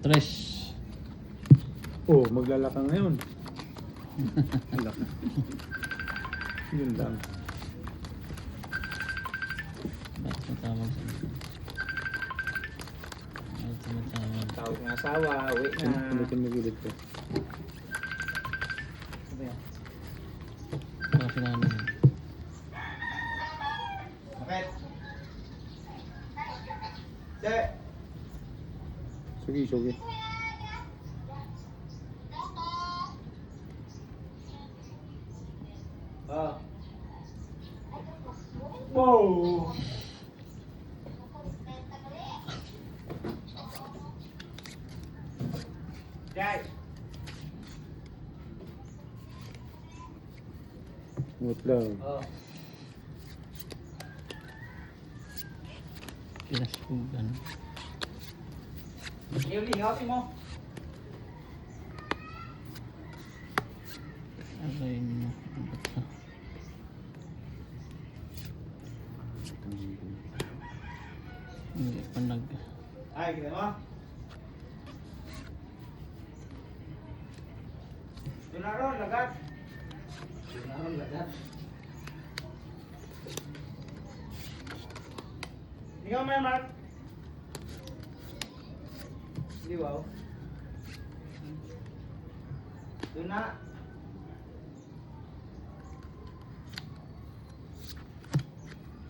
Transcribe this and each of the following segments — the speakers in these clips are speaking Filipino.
Tres. Oh, maglalaka ngayon. Laka. Yun lang. Bakit matawag sa akin? Bakit tumatawag? Tawag ng asawa, uwi na. Pulutin mo ulit ko. Ano yan? Bakit sinanay? Bakit? Sir! Sige, sige. Oh. Wow! Jai! Wait lang. Oh. Pinaspugan. Yuli, ngawin mo. Aray mo. Ba't ka? Hindi pa nag... Ay, kita mo. Doon na ron, lagat. Doon na ron, lagat. Ikaw may Mark. Hindi, wow. Doon na.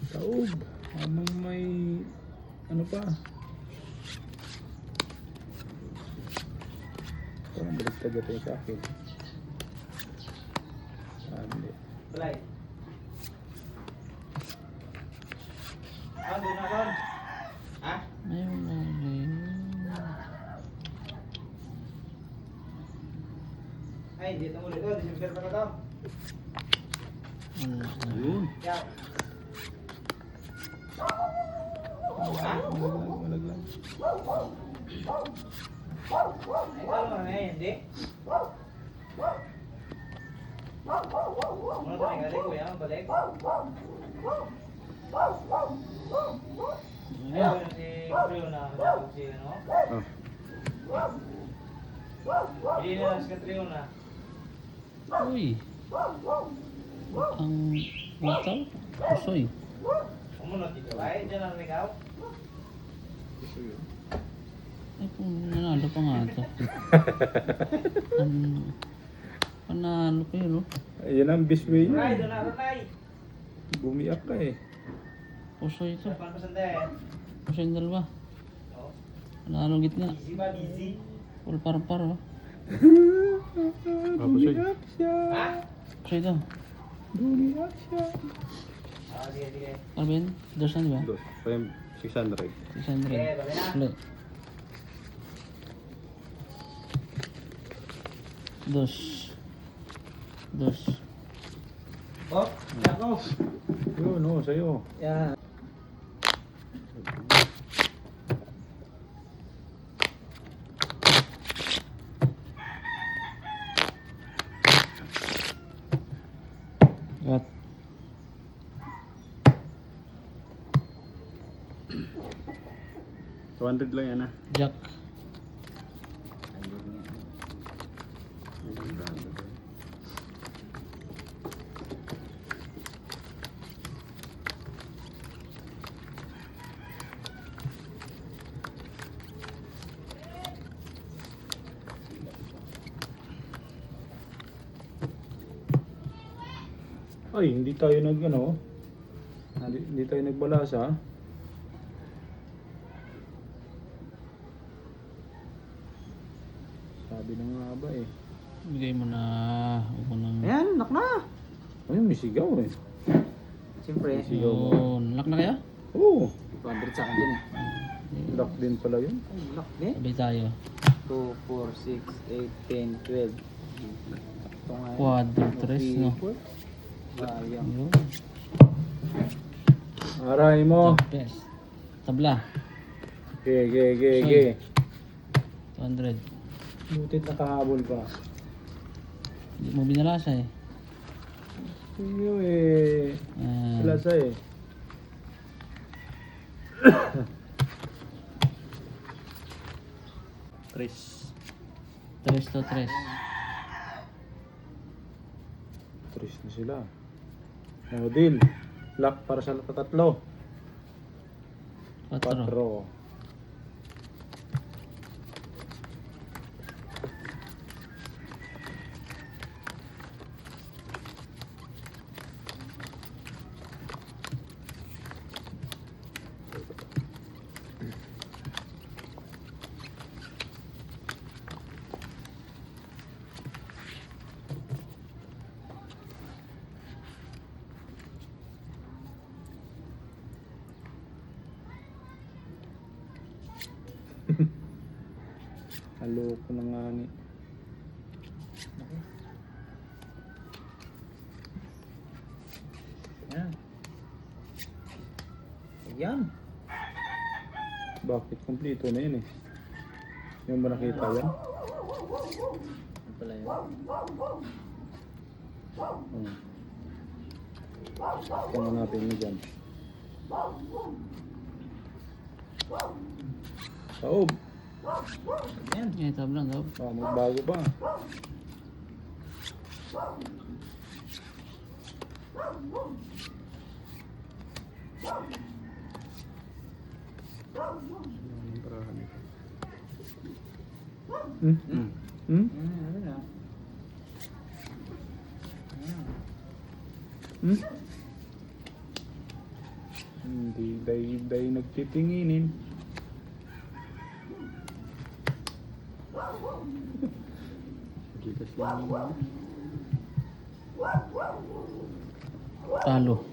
Taob. Habang may... Ano pa? Parang baliktad ito yung sa akin. Ah, hindi. Balay. Ah, doon na ron. Ha? Ayun na rin. Ay, dito mo dito. Disimper pa ka to. Ano na? Ayun. Yaw. Ha? Malaglag. Ay, talo na eh, hindi. Ano ito may galing, kuya? Balik. Ayun, si Creo na matapos si ano. Hindi na lang si Creo na. Uy! Ang butaw? Pusoy. Umunod dito. Ay, dyan ang ligaw. Ay, kung nanalo pa nga ito. Panalo pa yun, oh. Ayan ang bisway Ray, niya. doon na ron, Ray. Bumiyak ka eh. Pusoy ito. Saan pa sandali? Pusoy yung dalawa. Oh. Panalo gitna. Busy ba? Busy? Full par-par, oh. Bumiyak siya. Ha? Pusoy ito. Bumiyak siya. Ah, sige, sige. Ano ba yun? Dos na, di ba? Dos. Parang 600. 600. Okay, bali na. Ulit. Dos. Dos. Oh, ako. Yun, oh, sa'yo. Yan. Got. $200 lang yan ah. Jack. Ay, hindi tayo hindi tayo nagbalasa. Sabi na nga ba eh. Bigay mo na. Huwag mo nang... Ayan, nak na. Ay, may sigaw eh. Siyempre. Sigaw mo. Yun. Lock na kaya? Oo, 200 sa akin din eh. lock din pala yun. Ay, lock din. Sabay tayo. 2, 4, 6, 8, 10, 12. Ito nga. Quadro tres, no? Sayang. Yun. Aray mo. Jack best. Tabla. Ge. 200. Butit nakahabol pa. Hindi mo binalasa eh. Iyo eh. Ah, Lasa eh. Tres. 3 to 3. 3 na sila. No deal. Lock para sa tatlo. 4. 4. Haloko na nga ni. Yan. Ayan. Bakit? Kompleto na yun eh. Yung ba nakita yan? Ano pala yun? Kung natin mo dyan. Saob. Ayan. Yan, tabla daw. Magbago pa. Ano na? Hindi day nagtitinginin. Gigas lang naman. Talo.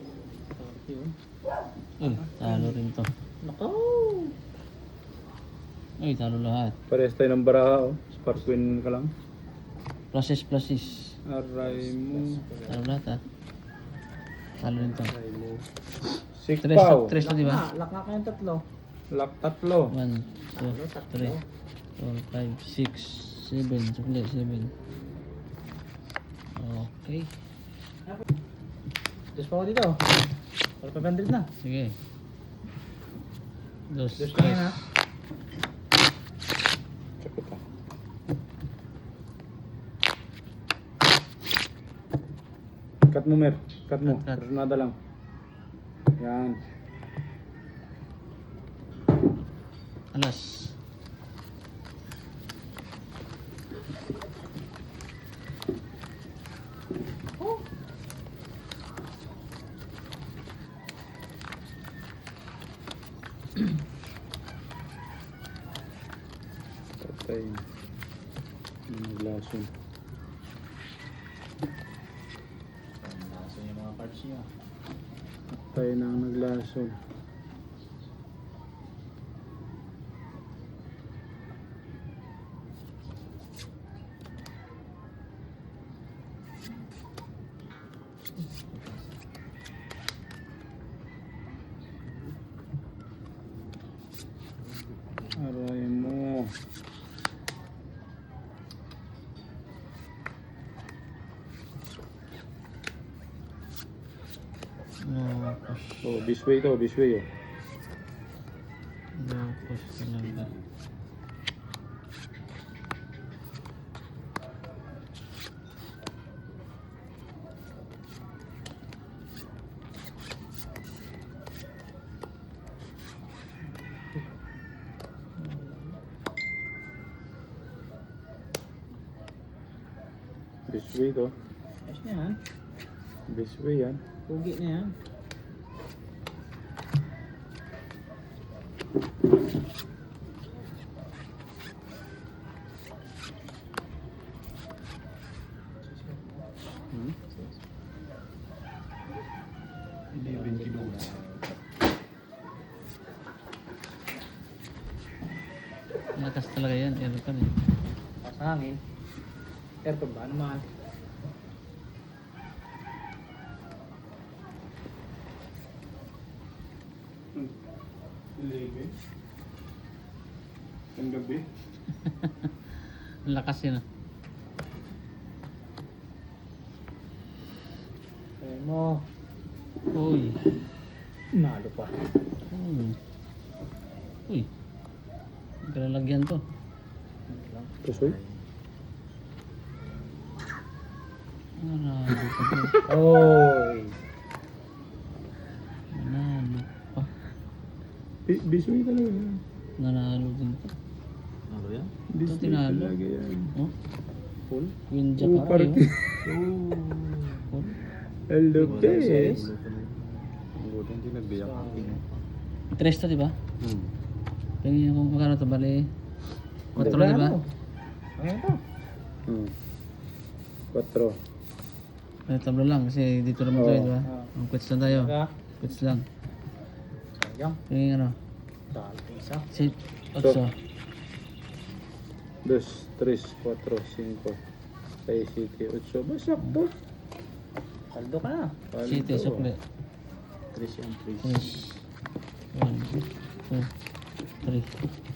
Yun. Talo rin to. Nako! Talo lahat. Parehas tayo ng baraha oh. Spark win ka lang. Pluses. Aray mo. Talo lahat ha. Talo rin to. Aray mo. Six 3 pow. to, 3 to, di ba? Lock na kayong tatlo. Lock tatlo. 1, 2, 3, 4, 5, 6, 7. Sukli, 7. Okay. Diyos pa ako dito. Para 500 na. Sige. Dos, Diyos pa yan ha. Check ko pa. Cut mo, Mer. Cut mo. Cut. Tornada lang. Yan. Alas. Patay. Naglason. Nasa yung mga cards niyo. Patay na ang naglason. Aray mo. Oh, this way to, this way oh. Tapos talaga. This way to. Ayos na yan. This way yan. Pugi na yan. Hmm? 11 kilos. Lakas talaga yan. Aircon eh. Sa hangin. Aircon ba naman? Ang gabi. Lakas yun ah. Kaya mo. Uy. Nalo pa. Uy. Uy. Lalagyan to. Pusoy. Nanalo pa to. Oy! Nanalo pa. Bisoy talaga yan. Nanalo din to. Ano yan? Bisoy tinalo. talaga yan. Oh, Full? Queen Jack Oo, ako parang yun. Oh! Oh, hello, guys. Ang buti hindi nagbiyak ang king. 3 to, di ba? Tingin kung magkano to, bali. 4, Wala di ba? ano? Ano to? 4. Ay, tablo lang kasi dito naman tayo, di ba? Oo. Ang quits lang tayo. Saka? Quits lang. Sayang. Tingin ano? Dahil isa. Sit, 8. 2, 3, 4, 5, 6, 7, 8. Ba, sakto. Paldo ka na. City, sukli. 3 yung 3. 3. 1, 2, 3.